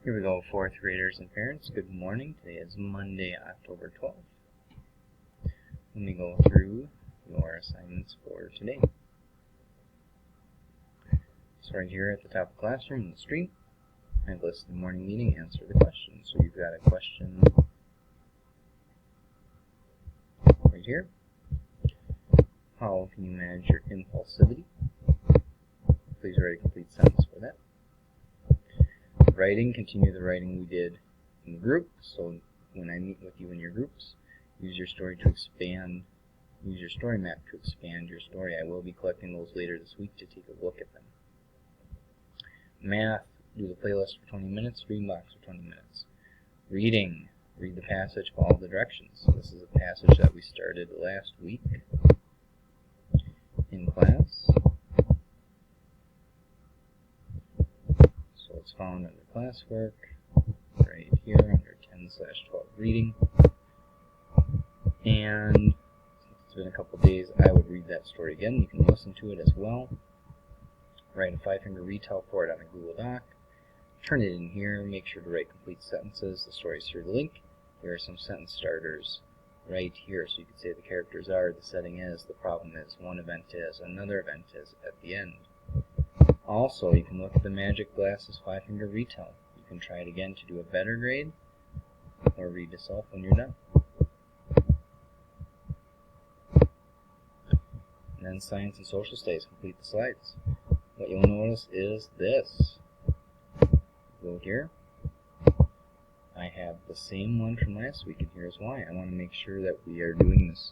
Here we go, 4th graders and parents. Good morning. Today is Monday, October 12th. Let me go through your assignments for today. So right here at the top of the classroom in the stream, I've listed the morning meeting, answer the question. So you've got a question right here. How can you manage your impulsivity? Please write a complete sentence for that. Writing, continue the writing we did in the group. So when I meet with you in your groups, use your story map to expand your story. I will be collecting those later this week to take a look at them. Math, do the playlist for 20 minutes, reading box for 20 minutes. Reading, read the passage, follow the directions. This is a passage that we started last week in class. So it's found under classwork, right here under 10/12 reading. And since it's been a couple days, I would read that story again. You can listen to it as well. Write a 5-finger retell for it on a Google Doc. Turn it in here. Make sure to write complete sentences. The story's through the link. There are some sentence starters right here. So you can say the characters are, the setting is, the problem is, one event is, another event is at the end. Also, you can look at the Magic Glasses 5-finger retell. You can try it again to do a better grade, or read yourself when you're done. And then Science and Social Studies, complete the slides. What you'll notice is this. Go here. I have the same one from last week, and here's why. I want to make sure that we are doing this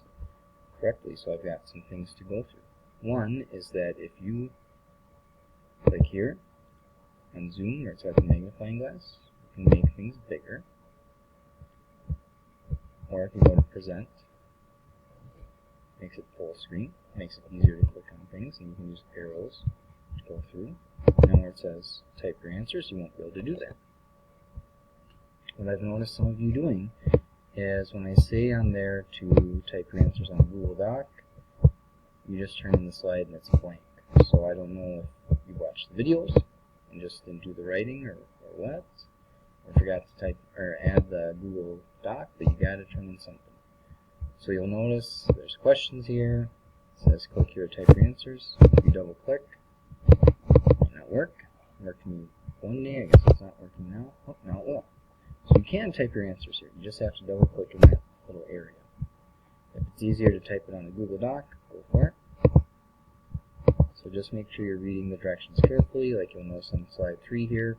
correctly, so I've got some things to go through. One is that if you click here and zoom where it's got the magnifying glass, you can make things bigger. Or if you go to present, makes it full screen, makes it easier to click on things, and you can use arrows to go through. Now where it says type your answers, you won't be able to do that. What I've noticed some of you doing is when I say on there to type your answers on Google Doc, you just turn in the slide and it's blank. So I don't know if you watched the videos and just didn't do the writing or what, or forgot to type or add the Google Doc, but you got to turn in something. So you'll notice there's questions here. It says click here to type your answers. If you double click, it might not work. It worked for me one day. I guess it's not working now. Oh, now it will. So you can type your answers here. You just have to double click in that little area. If it's easier to type it on a Google Doc, go for it. So just make sure you're reading the directions carefully, like you'll notice on slide 3 here.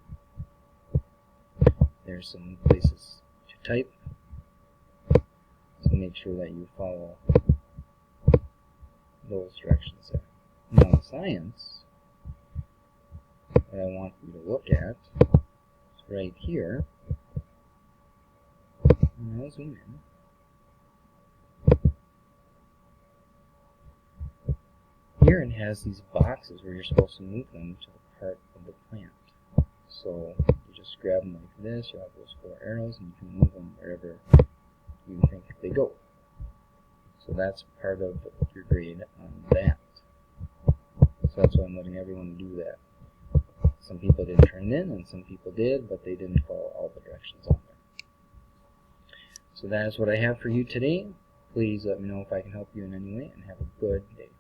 There's some places to type. So make sure that you follow those directions there. Now in science, what I want you to look at is right here. And I'll zoom in. Here it has these boxes where you're supposed to move them to the part of the plant. So you just grab them like this, you'll have those 4 arrows, and you can move them wherever you think they go. So that's part of your grade on that. So that's why I'm letting everyone do that. Some people didn't turn it in, and some people did, but they didn't follow all the directions on there. So that is what I have for you today. Please let me know if I can help you in any way, and have a good day.